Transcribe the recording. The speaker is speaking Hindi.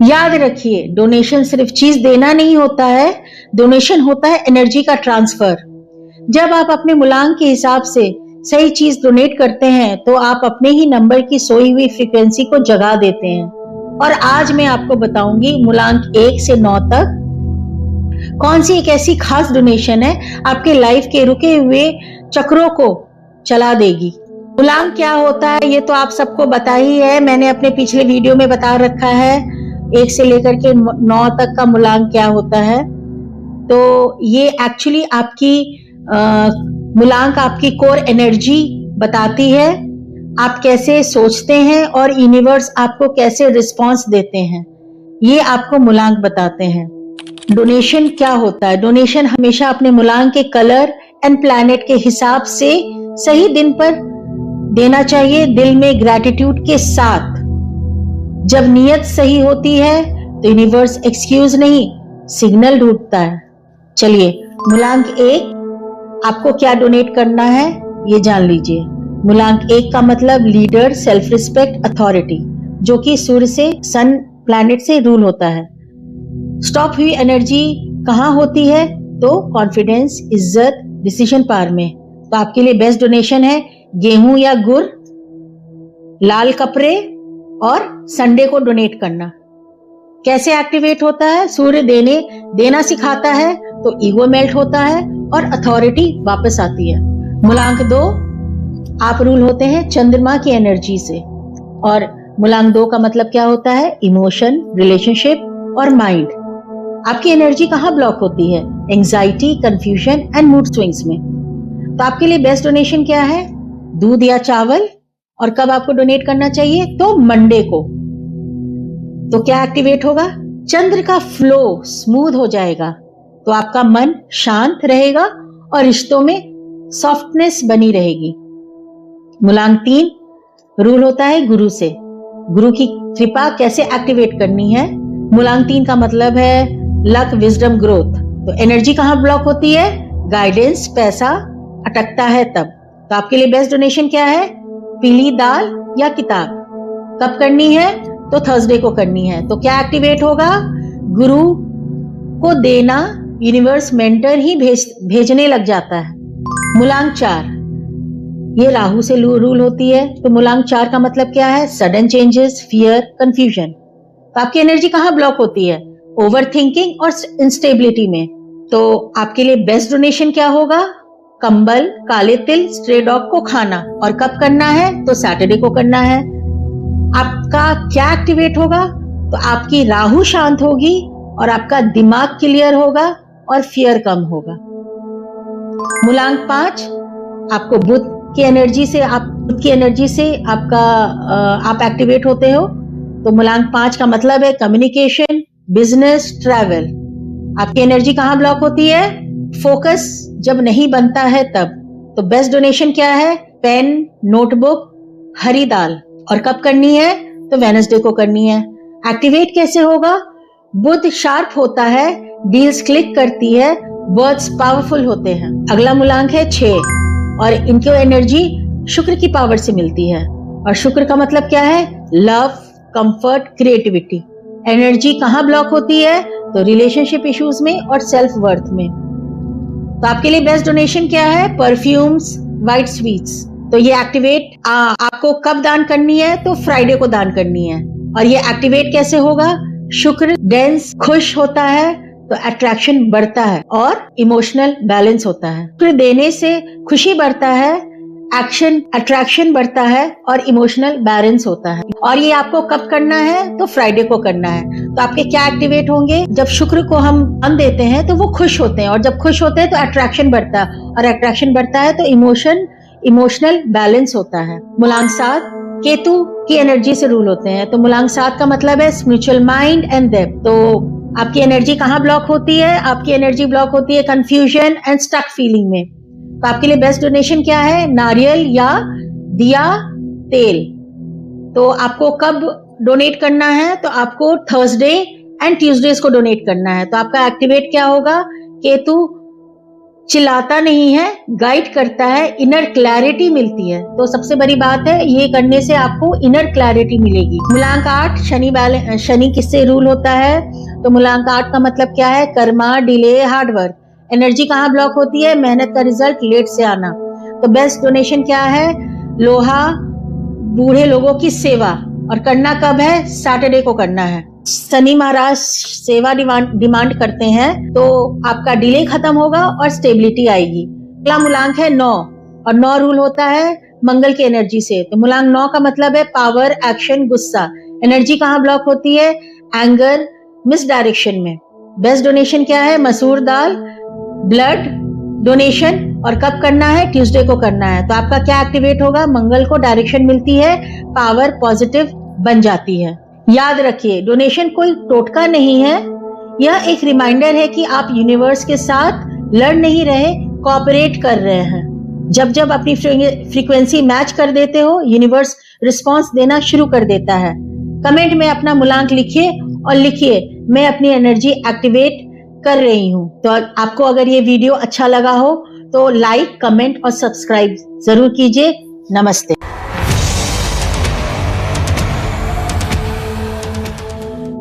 याद रखिए, डोनेशन सिर्फ चीज देना नहीं होता है, डोनेशन होता है एनर्जी का ट्रांसफर। जब आप अपने मूलांक के हिसाब से सही चीज डोनेट करते हैं तो आप अपने ही नंबर की सोई हुई फ्रीक्वेंसी को जगा देते हैं। और आज मैं आपको बताऊंगी मूलांक 1 से 9 तक कौन सी एक ऐसी खास डोनेशन है आपके लाइफ के रुके हुए चक्रों को चला देगी। मूलांक क्या होता है ये तो आप सबको बता ही है, मैंने अपने पिछले वीडियो में बता रखा है 1 से लेकर के 9 तक का मूलांक क्या होता है। तो ये एक्चुअली आपकी मूलांक आपकी कोर एनर्जी बताती है, आप कैसे सोचते हैं और यूनिवर्स आपको कैसे रिस्पॉन्स देते हैं, ये आपको मूलांक बताते हैं। डोनेशन क्या होता है? डोनेशन हमेशा अपने मूलांक के कलर एंड प्लैनेट के हिसाब से सही दिन पर देना चाहिए, दिल में ग्रैटिट्यूड के साथ। जब नियत सही होती है तो यूनिवर्स एक्सक्यूज नहीं सिग्नल ढूंढता है। चलिए मूलांक 1 आपको क्या डोनेट करना है ये जान लीजिए। मूलांक 1 का मतलब लीडर, सेल्फ रिस्पेक्ट, अथॉरिटी, जो कि सूर्य से, सन प्लैनेट से रूल होता है। स्टॉप हुई एनर्जी कहाँ होती है? तो कॉन्फिडेंस, इज्जत, डिसीजन पावर में। तो आपके लिए बेस्ट डोनेशन है गेहूं या गुड़, लाल कपड़े और संडे को डोनेट करना। कैसे एक्टिवेट होता है? सूर्य देना सिखाता है तो ईगो मेल्ट होता है और अथॉरिटी वापस आती है। मूलांक 2 आप रूल होते हैं चंद्रमा की एनर्जी से। और मूलांक 2 का मतलब क्या होता है? इमोशन, रिलेशनशिप और माइंड। आपकी एनर्जी कहाँ ब्लॉक होती है? Anxiety, confusion and mood swings में। तो आपके लिए बेस्ट डोनेशन क्या है? दूध या चावल। और कब आपको डोनेट करना चाहिए? तो मंडे को। तो क्या एक्टिवेट होगा? चंद्र का फ्लो स्मूथ हो जाएगा, तो आपका मन शांत रहेगा और रिश्तों में सॉफ्टनेस बनी रहेगी। मूलांक 3 रूल होता है गुरु से। गुरु की कृपा कैसे एक्टिवेट करनी है? मूलांक 3 का मतलब है लक, विजडम, ग्रोथ। तो एनर्जी कहाँ ब्लॉक होती है? गाइडेंस, पैसा अटकता है तब। तो आपके लिए बेस्ट डोनेशन क्या है? पीली दाल या किताब। कब करनी है? तो थर्सडे को करनी है। तो क्या एक्टिवेट होगा? गुरु को देना यूनिवर्स मेंटर ही भेजने लग जाता है। मूलांक 4 ये राहु से रूल होती है। तो मूलांक 4 का मतलब क्या है? Sudden changes, fear, confusion. तो आपकी एनर्जी कहाँ ब्लॉक होती है? ओवर थिंकिंग और इंस्टेबिलिटी में। तो आपके लिए बेस्ट डोनेशन क्या होगा? कंबल, काले तिल, स्ट्रे डॉग को खाना। और कब करना है? तो सैटरडे को करना है। आपका क्या एक्टिवेट होगा? तो आपकी राहु शांत होगी और आपका दिमाग क्लियर होगा और फियर कम होगा। मूलांक 5 आपको बुध की एनर्जी से आप एक्टिवेट होते हो। तो मूलांक 5 का मतलब है कम्युनिकेशन, बिजनेस, ट्रैवल। आपकी एनर्जी कहाँ ब्लॉक होती है? फोकस जब नहीं बनता है तब। तो बेस्ट डोनेशन क्या है? पेन, नोटबुक, हरी दाल। और कब करनी है? तो वेडनेसडे को करनी है। एक्टिवेट कैसे होगा? बुध शार्प होता है, डील्स क्लिक करती है, वर्ड्स पावरफुल होते हैं। अगला मूलांक है 6 और इनकी एनर्जी शुक्र की पावर से मिलती है। और शुक्र का मतलब क्या है? Love, comfort, creativity. एनर्जी कहाँ ब्लॉक होती है? तो रिलेशनशिप इश्यूज में और सेल्फ वर्थ में। तो आपके लिए बेस्ट डोनेशन क्या है? Perfumes, white sweets. तो ये एक्टिवेट आपको कब दान करनी है? तो फ्राइडे को दान करनी है। और ये एक्टिवेट कैसे होगा? शुक्र डेंस खुश होता है तो अट्रैक्शन बढ़ता है और इमोशनल बैलेंस होता है। शुक्र देने से खुशी बढ़ता है, अट्रैक्शन बढ़ता है और इमोशनल बैलेंस होता है। और ये आपको कब करना है? तो फ्राइडे को करना है। तो आपके क्या एक्टिवेट होंगे? जब शुक्र को हम देते हैं तो वो खुश होते हैं, और जब खुश होते हैं तो अट्रैक्शन बढ़ता है, और अट्रैक्शन बढ़ता है तो इमोशनल बैलेंस होता है। मूलांक 7 केतु की एनर्जी से रूल होते हैं। तो मूलांक 7 का मतलब है स्पिरिचुअल माइंड एंड डेप्थ। तो आपकी एनर्जी कहाँ ब्लॉक होती है? आपकी एनर्जी ब्लॉक होती है कंफ्यूजन एंड स्टक फीलिंग में। तो आपके लिए बेस्ट डोनेशन क्या है? नारियल या दिया तेल। तो आपको कब डोनेट करना है? तो आपको थर्सडे एंड ट्यूसडेज को डोनेट करना है। तो आपका एक्टिवेट क्या होगा? केतु चिल्लाता नहीं है, गाइड करता है, इनर क्लैरिटी मिलती है। तो सबसे बड़ी बात है, ये करने से आपको इनर क्लैरिटी मिलेगी। मूलांक 8 शनि किससे रूल होता है? तो मूलांक 8 का मतलब क्या है? Karma, delay, hard work. एनर्जी कहाँ ब्लॉक होती है? मेहनत का रिजल्ट लेट से आना। तो बेस्ट डोनेशन क्या है? लोहा, बूढ़े लोगों की सेवा। और करना कब है? सैटरडे को करना है। शनि महाराज सेवा डिमांड करते हैं, तो आपका डिले खत्म होगा और स्टेबिलिटी आएगी। अगला मूलांक है 9 और 9 रूल होता है मंगल की एनर्जी से। तो मूलांक 9 का मतलब है पावर, एक्शन, गुस्सा। एनर्जी कहाँ ब्लॉक होती है? एंगर, मिस डायरेक्शन में। बेस्ट डोनेशन क्या है? मसूर दाल, ब्लड डोनेशन। और कब करना है? ट्यूसडे को करना है। तो आपका क्या एक्टिवेट होगा? मंगल को डायरेक्शन मिलती है, पावर पॉजिटिव बन जाती है। याद रखिए, डोनेशन कोई टोटका नहीं है, यह एक रिमाइंडर है कि आप यूनिवर्स के साथ लड़ नहीं रहे, कोऑपरेट कर रहे हैं। जब जब अपनी फ्रीक्वेंसी मैच कर देते हो, यूनिवर्स रिस्पांस देना शुरू कर देता है। कमेंट में अपना मूलांक लिखिए और लिखिए, मैं अपनी एनर्जी एक्टिवेट कर रही हूं। तो आपको अगर ये वीडियो अच्छा लगा हो तो लाइक, कमेंट और सब्सक्राइब जरूर कीजिए। नमस्ते।